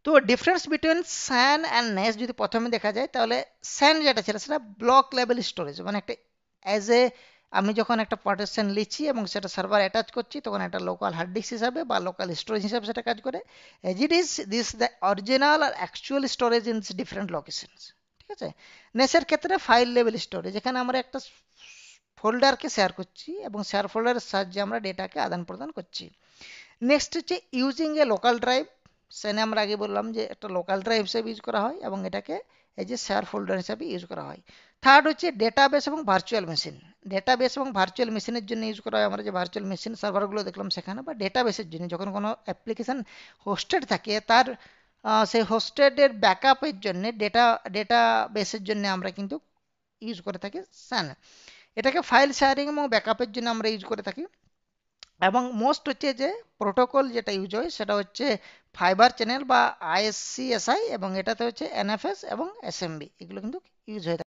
তো difference between San and নেস যদি প্রথমে দেখা যায়, তাহলে স্যান যেটা ছিল সেটা ব্লক লেভেল স্টোরেজ, মানে একটা অ্যাজ এ আমি যখন একটা পার্টিশন লিখছি এবং সেটা সার্ভার অ্যাটাচ করছি, তখন একটা লোকাল হার্ড ডিস্ক হিসাবে বা লোকাল স্টোরেজ হিসাবে সেটা কাজ করে। As it is this the original আর actual storage in different locations. ঠিক আছে। নেসের ক্ষেত্রে ফাইল লেভেল স্টোরেজ, এখানে আমরা একটা ফোল্ডারকে শেয়ার করছি এবং শেয়ার ফোল্ডারের সাহায্যে আমরা ডেটাকে আদান প্রদান করছি। নেক্সট হচ্ছে ইউজিং এ লোকাল ড্রাইভ। সেনে আমরা আগে বললাম যে একটা লোকাল ড্রাইভ হিসেবে ইউজ করা হয় এবং এটাকে এই যে শেয়ার ফোল্ডার হিসাবে ইউজ করা হয়। থার্ড হচ্ছে ডেটাবেস এবং ভার্চুয়াল মেশিন। ডেটাবেস এবং ভার্চুয়াল মেশিনের জন্য ইউজ করা হয় আমরা যে ভার্চুয়াল মেশিন সার্ভারগুলো দেখলাম সেখানে, বা ডেটাবেসের জন্য যখন কোনো অ্যাপ্লিকেশন হোস্টেড থাকে তার সেই হোস্টেডের ব্যাকআপের জন্য ডেটাবেসের জন্য আমরা কিন্তু ইউজ করে থাকি স্যান। এটাকে ফাইল শেয়ারিং এবং ব্যাকআপের জন্য আমরা ইউজ করে থাকি। এবং মোস্ট হচ্ছে যে প্রোটোকল যেটা ইউজ হয় সেটা হচ্ছে ফাইবার চ্যানেল বা আইএসসিএসআই, এবং এটাতে হচ্ছে এনএফএস এবং এসএমবি, এগুলো কিন্তু ইউজ হয়ে থাকে।